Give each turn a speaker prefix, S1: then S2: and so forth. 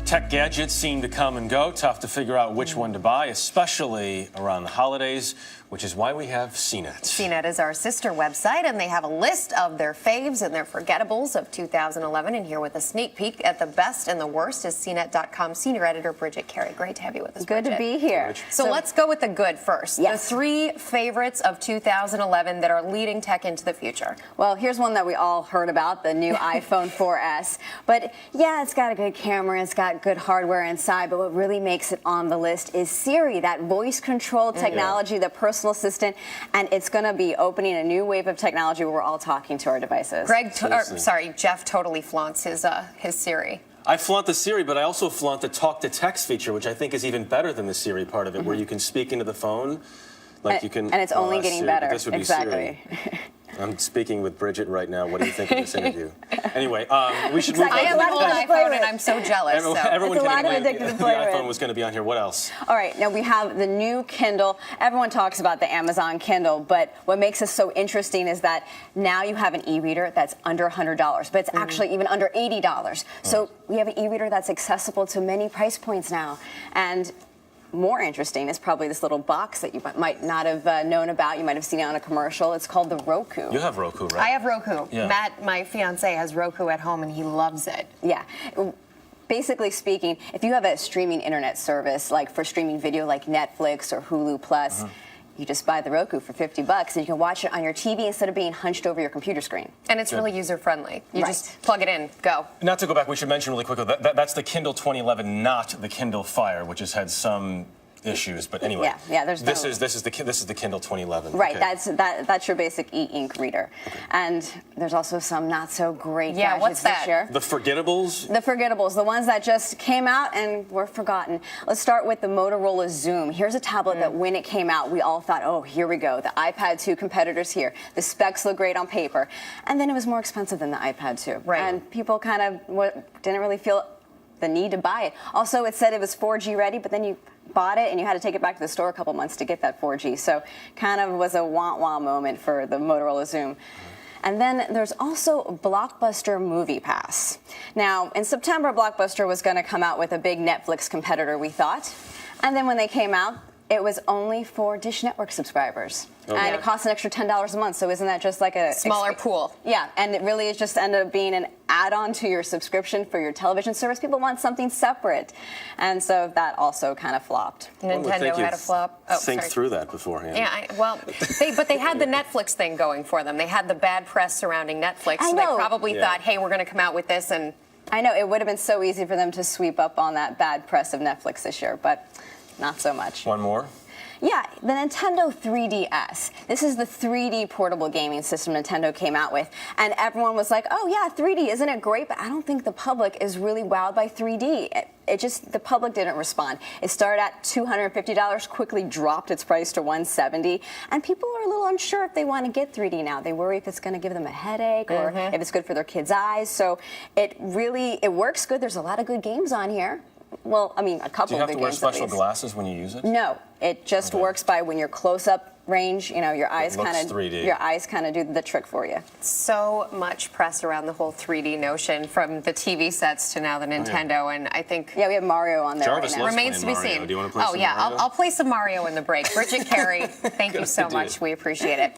S1: Tech gadgets seem to come and go. Tough to figure out which one to buy, especially around the holidays, which is why we have CNET.
S2: CNET is our sister website, and they have a list of their faves and their forgettables of 2011. And here with a sneak peek at the best and the worst is CNET.com senior editor Bridget Carey. Great to have you with us,
S3: Good
S2: Bridget.
S3: to be here.
S2: So let's go with the good first.
S3: Yes.
S2: The three favorites of 2011 that are leading tech into the future.
S3: Well, here's one that we all heard about, the new iPhone 4S. But yeah, it's got a good camera, it's got good hardware inside, but what really makes it on the list is Siri, that voice-controlled technology, the personal assistant, and it's going to be opening a new wave of technology where we're all talking to our devices.
S2: Jeff totally flaunts his Siri.
S1: I flaunt the Siri, but I also flaunt the talk-to-text feature, which I think is even better than the Siri part of it, where you can speak into the phone. Like you can,
S3: and it's only getting
S1: Siri,
S3: better.
S1: This would be
S3: Exactly.
S1: Siri. I'm speaking with Bridget right now. What do you think of this interview? Anyway, we should move on.
S2: I have an old iPhone, and I'm so jealous.
S1: Everyone
S3: It's a
S1: can
S3: lot of
S1: agree
S3: addictive to
S1: the
S3: play
S1: iPhone
S3: with.
S1: was going to be on here. What else?
S3: All right, now we have the new Kindle. Everyone talks about the Amazon Kindle, but what makes this so interesting is that now you have an e-reader that's under $100, but it's actually even under $80. So we have an e-reader that's accessible to many price points now. And more interesting is probably this little box that you might not have known about. You might have seen it on a commercial. It's called the Roku.
S1: You have Roku, right?
S2: I have Roku.
S1: Yeah.
S2: Matt, my fiance, has Roku at home, and he loves it.
S3: Yeah. Basically speaking, if you have a streaming internet service, like for streaming video like Netflix or Hulu Plus, you just buy the Roku for $50 and you can watch it on your TV instead of being hunched over your computer screen.
S2: And it's really user-friendly. You
S3: Right.
S2: just plug it in, go.
S1: Not to go back, we should mention really quickly, that's the Kindle 2011, not the Kindle Fire, which has had some issues. But anyway,
S3: yeah. There's
S1: this is the Kindle 2011.
S3: Right.
S1: Okay.
S3: That's your basic e-ink reader. Okay. And there's also some not so great gadgets
S2: what's that?
S3: this year.
S1: The forgettables?
S3: The forgettables, the ones that just came out and were forgotten. Let's start with the Motorola Zoom. Here's a tablet that when it came out, we all thought, oh, here we go. The iPad 2 competitors here. The specs look great on paper. And then it was more expensive than the iPad 2.
S2: Right.
S3: And people kind of didn't really feel the need to buy it. Also, it said it was 4G ready, but then you bought it and you had to take it back to the store a couple months to get that 4G. So kind of was a wah-wah moment for the Motorola Zoom. And then there's also Blockbuster Movie Pass. Now, in September, Blockbuster was going to come out with a big Netflix competitor, we thought. And then when they came out, it was only for Dish Network subscribers. And it costs an extra $10 a month, so isn't that just like a
S2: smaller pool?
S3: Yeah, and it really is just ended up being an add-on to your subscription for your television service. People want something separate. And so that also kind of flopped.
S2: Nintendo had a flop. Oh,
S1: think
S2: sorry.
S1: through that beforehand.
S2: Yeah, but they had the Netflix thing going for them. They had the bad press surrounding Netflix, so they probably thought, hey, we're going to come out with this. And
S3: I know, it would have been so easy for them to sweep up on that bad press of Netflix this year, but not so much.
S1: One more?
S3: Yeah, the Nintendo 3DS. This is the 3D portable gaming system Nintendo came out with. And everyone was like, oh yeah, 3D, isn't it great? But I don't think the public is really wowed by 3D. The public didn't respond. It started at $250, quickly dropped its price to $170. And people are a little unsure if they want to get 3D now. They worry if it's going to give them a headache or if it's good for their kids' eyes. So it works good. There's a lot of good games on here. Well, I mean, a couple of good games.
S1: Do you have to wear special glasses when you use it?
S3: No, it just works by when you're close-up range. You know, your eyes kind of do the trick for you.
S2: So much press around the whole 3D notion, from the TV sets to now the Nintendo, and I think
S3: we have Mario on there
S1: Jarvis
S3: right now.
S2: Remains to be
S1: Mario.
S2: seen.
S1: Do you want to play some Mario?
S2: I'll play some Mario in the break. Bridget Carey, thank you so much. We appreciate it.